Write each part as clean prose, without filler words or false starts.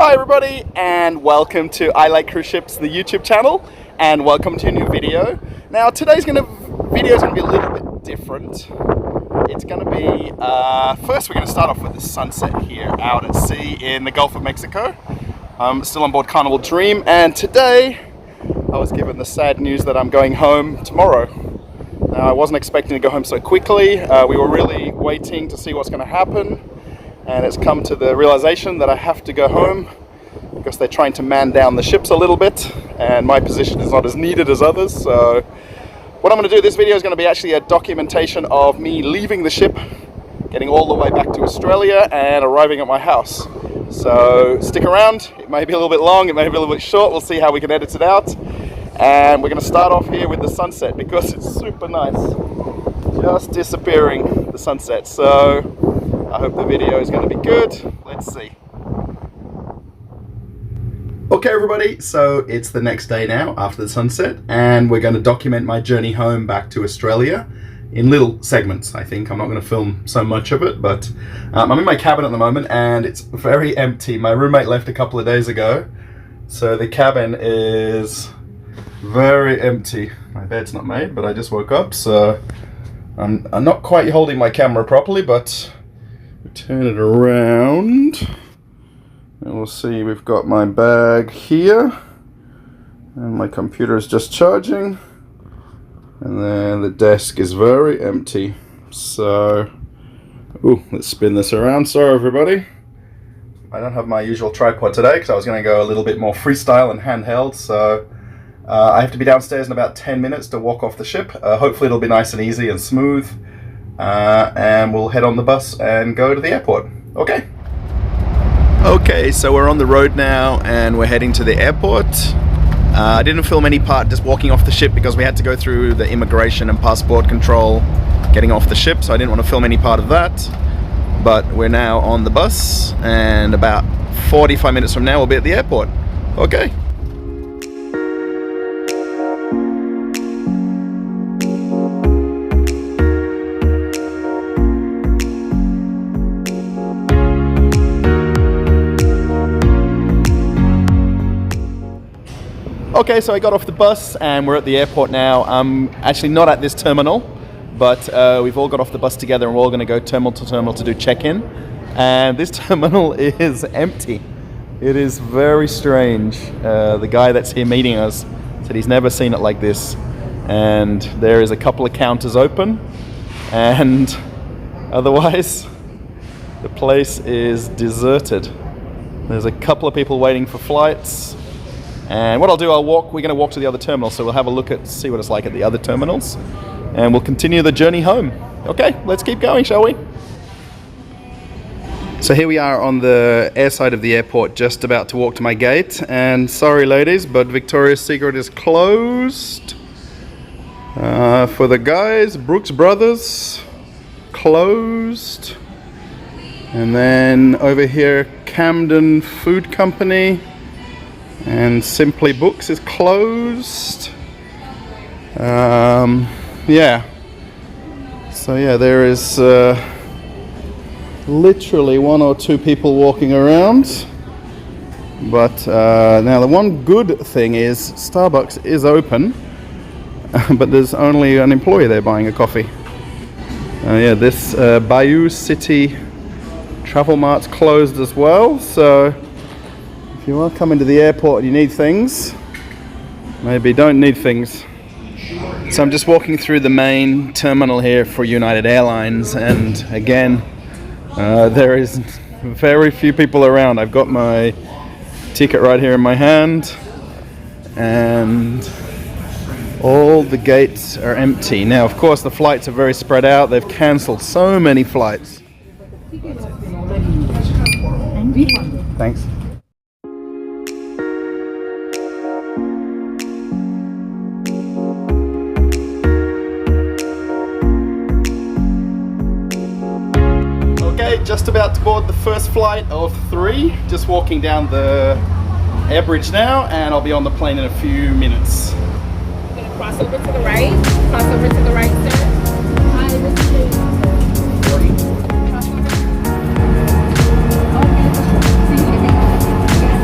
Hi everybody, and welcome to I Like Cruise Ships, the YouTube channel, and welcome to a new video. Now today's video is gonna be a little bit different. It's gonna be first we're gonna start off with the sunset here out at sea in the Gulf of Mexico. I'm still on board Carnival Dream, and today I was given the sad news that I'm going home tomorrow. Now I wasn't expecting to go home so quickly. We were really waiting to see what's going to happen. And it's come to the realization that I have to go home because they're trying to man down the ships a little bit, and my position is not as needed as others. So what I'm going to do, this video is going to be actually a documentation of me leaving the ship, getting all the way back to Australia and arriving at my house. So stick around. It may be a little bit long, it may be a little bit short. We'll see how we can edit it out. And we're going to start off here with the sunset because it's super nice. Just disappearing, the sunset. So I hope the video is going to be good. Let's see. Okay everybody, so it's the next day now after the sunset, and we're going to document my journey home back to Australia in little segments. I think I'm not going to film so much of it, but I'm in my cabin at the moment and it's very empty. My roommate left a couple of days ago, so the cabin is very empty. My bed's not made, but I just woke up, so I'm not quite holding my camera properly, but turn it around and we'll see. We've got my bag here and my computer is just charging, and then the desk is very empty. So let's spin this around. Sorry everybody, I don't have my usual tripod today because I was going to go a little bit more freestyle and handheld. So I have to be downstairs in about 10 minutes to walk off the ship. Hopefully it'll be nice and easy and smooth. And we'll head on the bus and go to the airport. Okay, so we're on the road now and we're heading to the airport. I didn't film any part just walking off the ship because we had to go through the immigration and passport control getting off the ship, so I didn't want to film any part of that. But we're now on the bus and about 45 minutes from now we'll be at the airport. Okay. Okay, so I got off the bus and we're at the airport now. I'm actually not at this terminal, but we've all got off the bus together and we're all going to go terminal to terminal to do check-in. And this terminal is empty. It is very strange. The guy that's here meeting us said he's never seen it like this. And there is a couple of counters open, and otherwise the place is deserted. There's a couple of people waiting for flights. And what I'll do, we're going to walk to the other terminal, so we'll have a look see what it's like at the other terminals, and we'll continue the journey home. Okay, let's keep going, shall we? So here we are on the air side of the airport, just about to walk to my gate, and sorry ladies, but Victoria's Secret is closed. For the guys, Brooks Brothers, closed. And then over here, Camden Food Company. And Simply Books is closed. Yeah. So yeah, there is literally one or two people walking around. But now the one good thing is Starbucks is open, but there's only an employee there buying a coffee. Yeah, this Bayou City Travel Mart's closed as well. So if you are coming to the airport and you need things, maybe don't need things. So I'm just walking through the main terminal here for United Airlines, and again, there is very few people around. I've got my ticket right here in my hand, and all the gates are empty. Now, of course, the flights are very spread out. They've cancelled so many flights. Thanks. Just about to board the first flight of 3. Just walking down the air bridge now, and I'll be on the plane in a few minutes. You're gonna cross over to the right. Cross over to the right, sir. Hi, this is 40. Cross over. Okay. See you.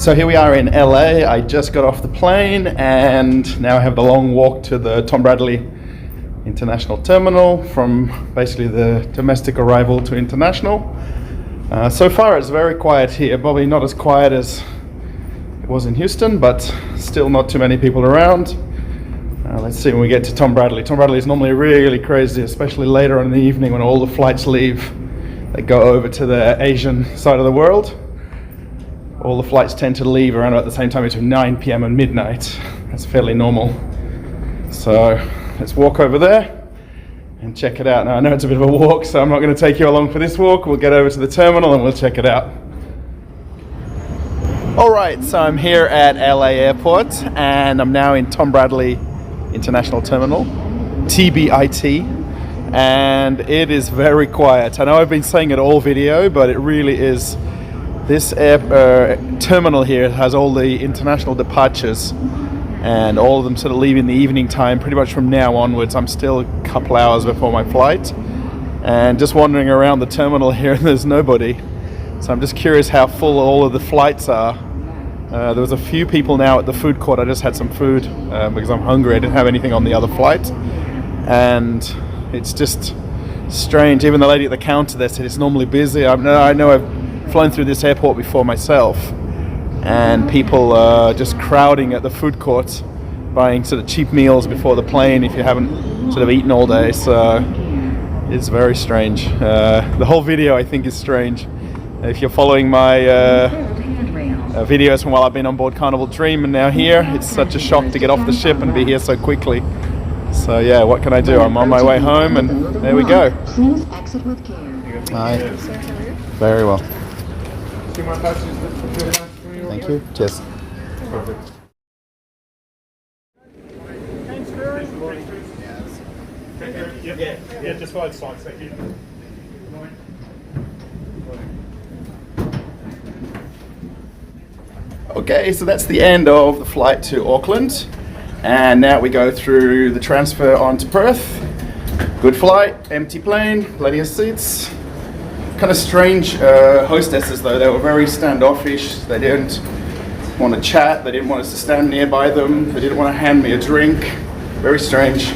So here we are in LA. I just got off the plane and now I have the long walk to the Tom Bradley International Terminal from basically the domestic arrival to international. So far it's very quiet here, probably not as quiet as it was in Houston, but still not too many people around. Let's see when we get to Tom Bradley. Tom Bradley is normally really crazy, especially later in the evening when all the flights leave. They go over to the Asian side of the world. All the flights tend to leave around about the same time between 9 p.m. and midnight. That's fairly normal. So let's walk over there and check it out. Now I know it's a bit of a walk, so I'm not going to take you along for this walk. We'll get over to the terminal and we'll check it out. Alright, so I'm here at LA Airport and I'm now in Tom Bradley International Terminal, TBIT, and it is very quiet. I know I've been saying it all video, but it really is. This terminal here has all the international departures and all of them sort of leave in the evening time pretty much from now onwards. I'm still a couple hours before my flight and just wandering around the terminal here and there's nobody. So I'm just curious how full all of the flights are. There was a few people now at the food court. I just had some food because I'm hungry. I didn't have anything on the other flight. And it's just strange. Even the lady at the counter there said it's normally busy. I know I've flown through this airport before myself, and people are just crowding at the food court, buying sort of cheap meals before the plane if you haven't sort of eaten all day. So it's very strange. The whole video I think is strange. If you're following my videos from while I've been on board Carnival Dream and now here, it's such a shock to get off the ship and be here so quickly. So yeah, what can I do? I'm on my way home and there we go. Please exit with care. Hi. Very well. Thank you. Cheers. Perfect. Yeah, just five sides, thank you. Okay, so that's the end of the flight to Auckland. And now we go through the transfer on to Perth. Good flight, empty plane, plenty of seats. Kind of strange hostesses though. They were very standoffish. They didn't want to chat. They didn't want us to stand nearby them. They didn't want to hand me a drink. Very strange.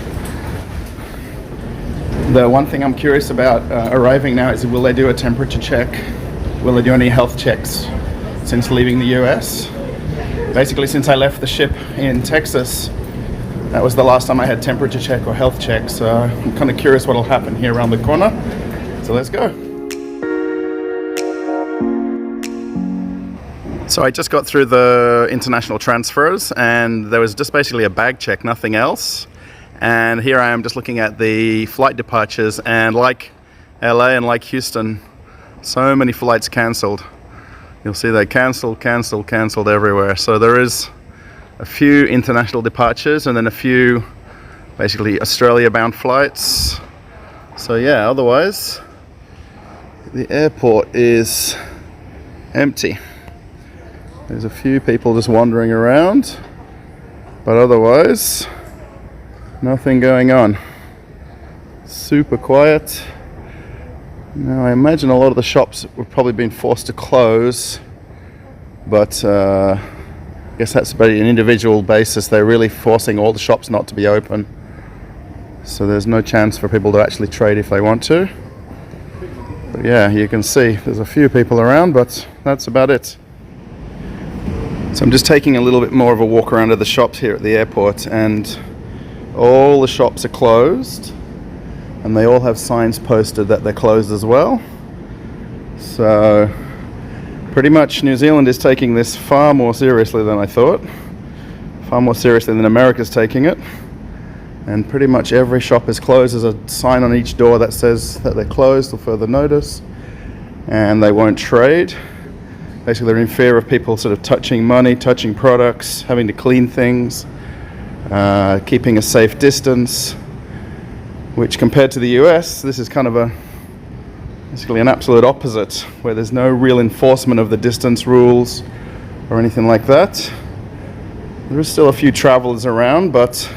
The one thing I'm curious about arriving now is, will they do a temperature check? Will they do any health checks since leaving the US? Basically, since I left the ship in Texas, that was the last time I had temperature check or health check. So I'm kind of curious what will happen here around the corner. So let's go. So I just got through the international transfers and there was just basically a bag check, nothing else. And here I am just looking at the flight departures, and like LA and like Houston, so many flights cancelled. You'll see they cancelled everywhere. So there is a few international departures and then a few basically Australia bound flights. So yeah, otherwise the airport is empty. There's a few people just wandering around, but otherwise nothing going on. Super quiet. Now I imagine a lot of the shops have probably been forced to close, but I guess that's about an individual basis. They're really forcing all the shops not to be open, so there's no chance for people to actually trade if they want to. But yeah, you can see there's a few people around, but that's about it. So I'm just taking a little bit more of a walk around to the shops here at the airport, and all the shops are closed and they all have signs posted that they're closed as well. So pretty much New Zealand is taking this far more seriously than I thought, far more seriously than America's taking it, and pretty much every shop is closed. There's a sign on each door that says that they're closed till further notice, and they won't trade. Basically they're in fear of people sort of touching money, touching products, having to clean things, keeping a safe distance, which compared to the US, this is kind of basically an absolute opposite, where there's no real enforcement of the distance rules or anything like that. There is still a few travelers around, but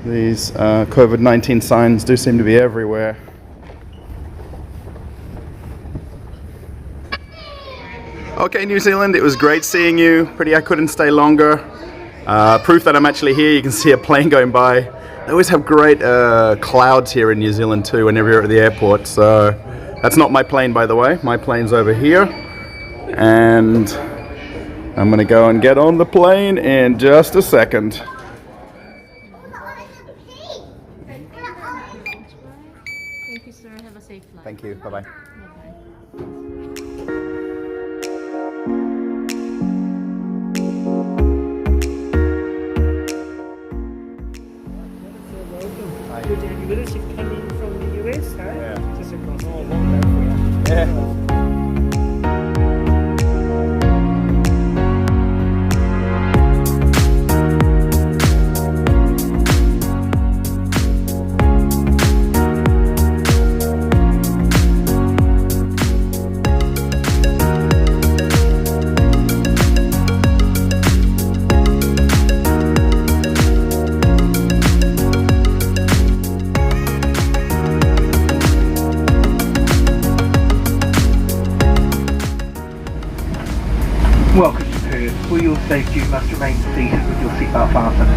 these COVID-19 signs do seem to be everywhere. Okay, New Zealand, it was great seeing you. Pity I couldn't stay longer. Proof that I'm actually here, you can see a plane going by. They always have great clouds here in New Zealand too whenever you're at the airport. So that's not my plane, by the way. My plane's over here. And I'm gonna go and get on the plane in just a second. Thank you, sir. Have a safe flight. Thank you, bye-bye. Good leadership coming from the US, huh? Yeah. Just across all along that way. Yeah. Welcome to Perth. For your safety, you must remain seated with your seatbelt fastened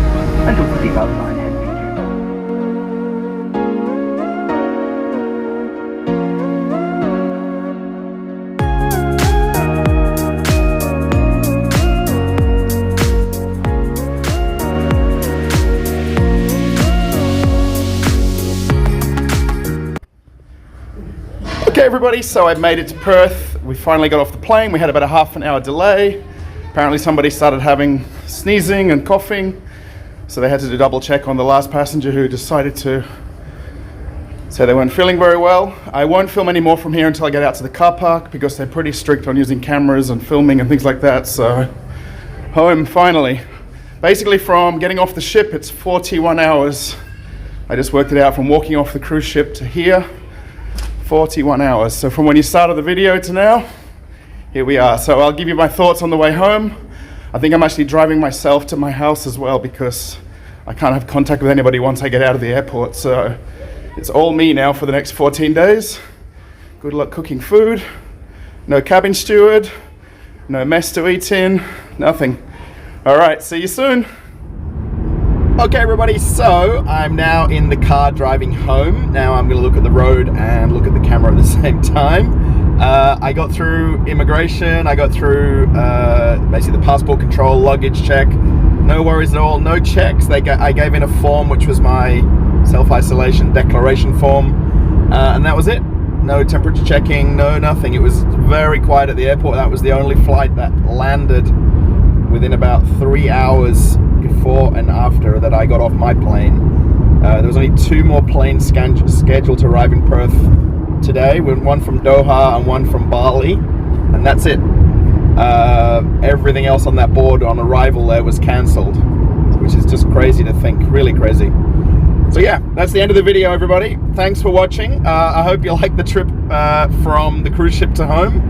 until the seatbelt sign has been Okay everybody, so I made it to Perth. We finally got off the plane. We had about a half an hour delay. Apparently somebody started having sneezing and coughing, so they had to do double check on the last passenger who decided to say they weren't feeling very well. I won't film any more from here until I get out to the car park because they're pretty strict on using cameras and filming and things like that. So home finally. Basically from getting off the ship, it's 41 hours. I just worked it out from walking off the cruise ship to here. 41 hours. So from when you started the video to now, here we are. So I'll give you my thoughts on the way home. I think I'm actually driving myself to my house as well because I can't have contact with anybody once I get out of the airport. So it's all me now for the next 14 days. Good luck cooking food. No cabin steward. No mess to eat in. Nothing. All right, see you soon. Okay everybody, so I'm now in the car driving home. Now I'm going to look at the road and look at the camera at the same time. I got through immigration, I got through basically the passport control, luggage check. No worries at all, no checks. I gave in a form which was my self-isolation declaration form, and that was it. No temperature checking, no nothing. It was very quiet at the airport. That was the only flight that landed within about 3 hours before and after that I got off my plane. There was only 2 more planes scheduled to arrive in Perth today, one from Doha and one from Bali, and that's it. Everything else on that board on arrival there was cancelled, which is just crazy to think, really crazy. So yeah, that's the end of the video everybody. Thanks for watching. I hope you liked the trip from the cruise ship to home.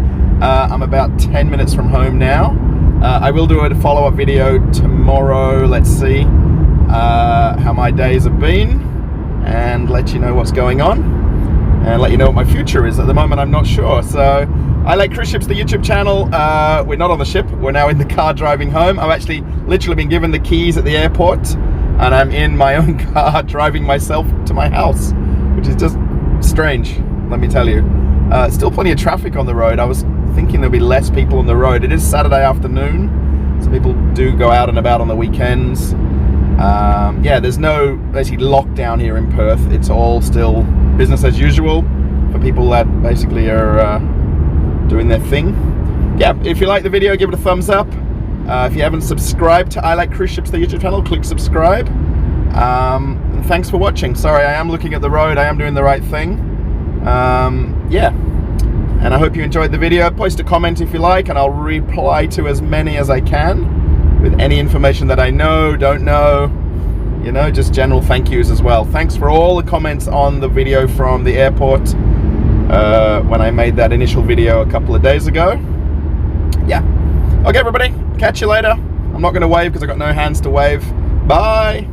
I'm about 10 minutes from home now. I will do a follow-up video tomorrow. Let's see how my days have been and let you know what's going on and let you know what my future is. At the moment I'm not sure. So I Like Cruise Ships, the YouTube channel. We're not on the ship, we're now in the car driving home. I've actually literally been given the keys at the airport and I'm in my own car driving myself to my house, which is just strange, let me tell you. Still plenty of traffic on the road. I was thinking there'll be less people on the road. It is Saturday afternoon, so people do go out and about on the weekends. Yeah, there's no basically lockdown here in Perth. It's all still business as usual for people that basically are doing their thing. Yeah, if you like the video, give it a thumbs up. If you haven't subscribed to I Like Cruise Ships, the YouTube channel, click subscribe. And thanks for watching. Sorry, I am looking at the road. I am doing the right thing. Yeah. And I hope you enjoyed the video. Post a comment if you like, and I'll reply to as many as I can with any information that I know, don't know, you know, just general thank yous as well. Thanks for all the comments on the video from the airport when I made that initial video a couple of days ago. Yeah. Okay, everybody, catch you later. I'm not going to wave because I've got no hands to wave. Bye.